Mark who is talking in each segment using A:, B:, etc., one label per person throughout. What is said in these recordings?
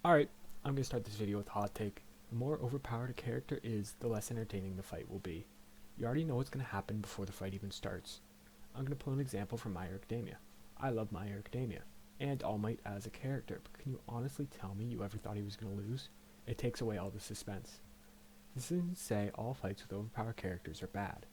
A: Alright, I'm going to start this video with a hot take. The more overpowered a character is, the less entertaining the fight will be. You already know what's going to happen before the fight even starts. I'm going to pull an example from My Hero Academia. I love My Hero Academia, and All Might as a character, but can you honestly tell me you ever thought he was going to lose? It takes away all the suspense. This isn't to say all fights with overpowered characters are bad.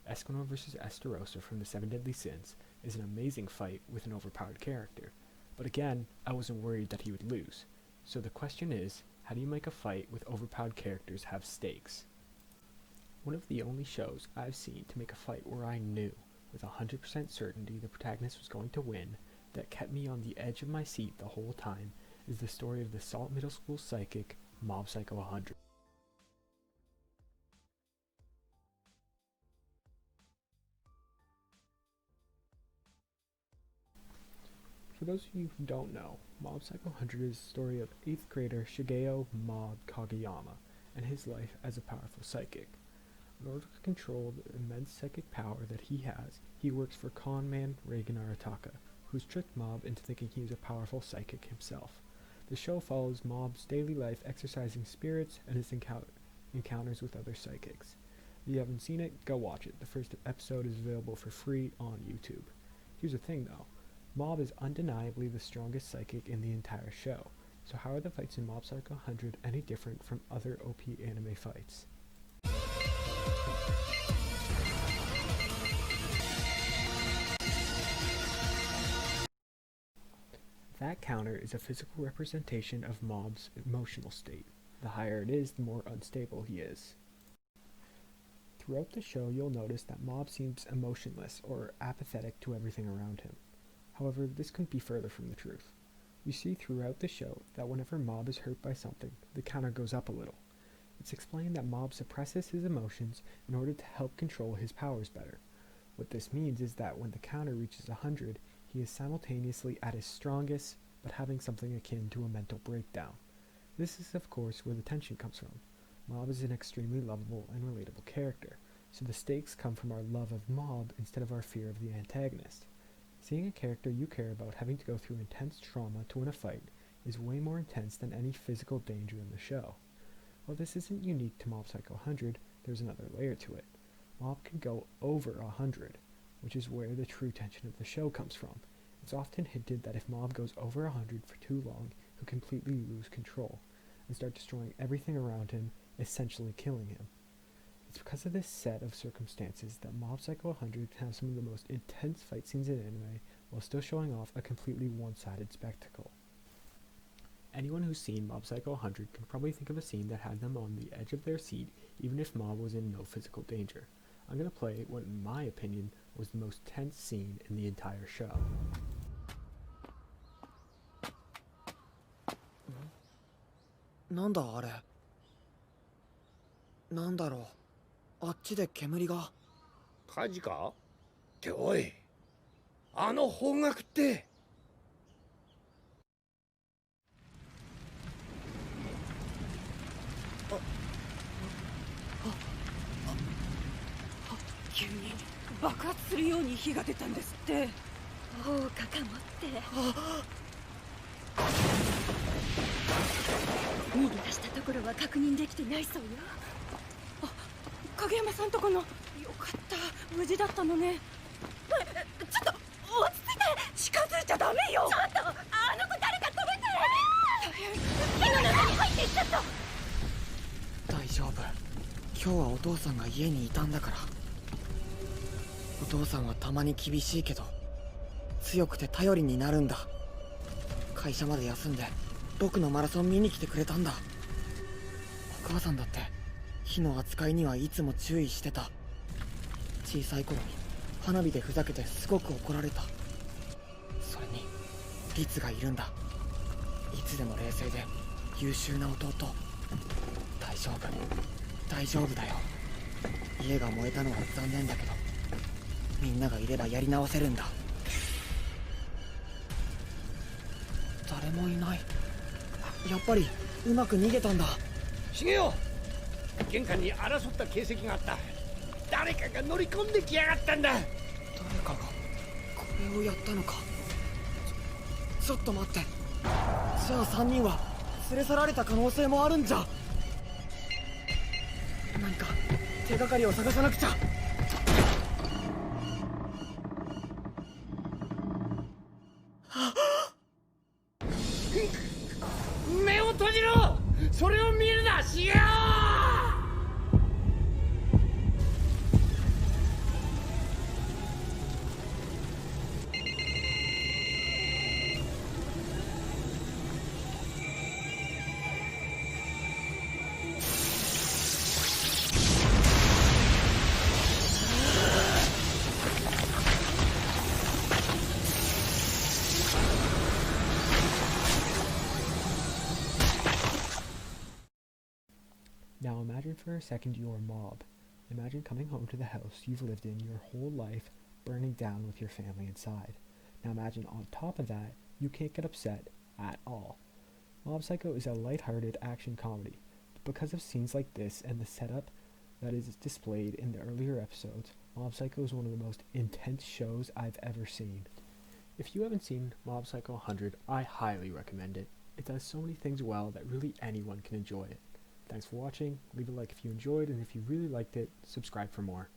A: Escanor vs Estarossa from the Seven Deadly Sins is an amazing fight with an overpowered character, but again, I wasn't worried that he would lose. So the question is, how do you make a fight with overpowered characters have stakes? One of the only shows I've seen to make a fight where I knew with 100% certainty the protagonist was going to win, that kept me on the edge of my seat the whole time, is the story of the Salt Middle School psychic, Mob Psycho 100. For those of you who don't know, Mob Psycho 100 is the story of 8th grader Shigeo Mob Kageyama and his life as a powerful psychic. In order to control the immense psychic power that he has, he works for con man Reigen Arataka, who's tricked Mob into thinking he was a powerful psychic himself. The show follows Mob's daily life exercising spirits and his encounters with other psychics. If you haven't seen it, go watch it. The first episode is available for free on YouTube. Here's the thing though. Mob is undeniably the strongest psychic in the entire show, so how are the fights in Mob Psycho 100 any different from other OP anime fights? That counter is a physical representation of Mob's emotional state. The higher it is, the more unstable he is. Throughout the show, you'll notice that Mob seems emotionless or apathetic to everything around him. However, this couldn't be further from the truth. You see throughout the show that whenever Mob is hurt by something, the counter goes up a little. It's explained that Mob suppresses his emotions in order to help control his powers better. What this means is that when the counter reaches 100, he is simultaneously at his strongest, but having something akin to a mental breakdown. This is of course where the tension comes from. Mob is an extremely lovable and relatable character, so the stakes come from our love of Mob instead of our fear of the antagonist. Seeing a character you care about having to go through intense trauma to win a fight is way more intense than any physical danger in the show. While this isn't unique to Mob Psycho 100, there's another layer to it. Mob can go over 100, which is where the true tension of the show comes from. It's often hinted that if Mob goes over 100 for too long, he'll completely lose control and start destroying everything around him, essentially killing him. It's because of this set of circumstances that Mob Psycho 100 can have some of the most intense fight scenes in anime while still showing off a completely one-sided spectacle. Anyone who's seen Mob Psycho 100 can probably think of a scene that had them on the edge of their seat even if Mob was in no physical danger. I'm going to play what in my opinion was the most tense scene in the entire show.
B: なんだあれ。なんだろう。あっちで煙が。
C: 火事かっておい、あの方角って。
D: 急に爆発するように火が出たんですって。
E: 放火かもって。逃げ出したところは確認できてないそうよ。
D: 影山さんとこの。よかった、無事だったのね。ちょっと落ち着いて、近づいちゃダメよ。ちょっとあの子誰か止めて。大変、火の中に入っていっちゃった。
B: 大丈夫。今日はお父さんが家にいたんだから。お父さんはたまに厳しいけど強くて頼りになるんだ。会社まで休んで僕のマラソン見に来てくれたんだ。お母さんだって火の扱いにはいつも注意してた。小さい頃に花火でふざけてすごく怒られた。それにリツがいるんだ。いつでも冷静で優秀な弟。大丈夫、大丈夫だよ。家が燃えたのは残念だけどみんながいればやり直せるんだ。誰もいない。やっぱりうまく逃げたんだ。
C: 茂雄、玄関に争った形跡があった。誰かが乗り込んできやがったんだ。
B: 誰かがこれをやったのか。ちょっと待って。じゃあ3人は連れ去られた可能性もあるんじゃ。何か手がかりを探さなくちゃ。
C: 目を閉じろ。それを見るな、シゲオ。
A: Now imagine for a second you're a mob. Imagine coming home to the house you've lived in your whole life, burning down with your family inside. Now imagine on top of that, you can't get upset at all. Mob Psycho is a light-hearted action comedy. But because of scenes like this and the setup that is displayed in the earlier episodes, Mob Psycho is one of the most intense shows I've ever seen. If you haven't seen Mob Psycho 100, I highly recommend it. It does so many things well that really anyone can enjoy it. Thanks for watching. Leave a like if you enjoyed, and if you really liked it, subscribe for more.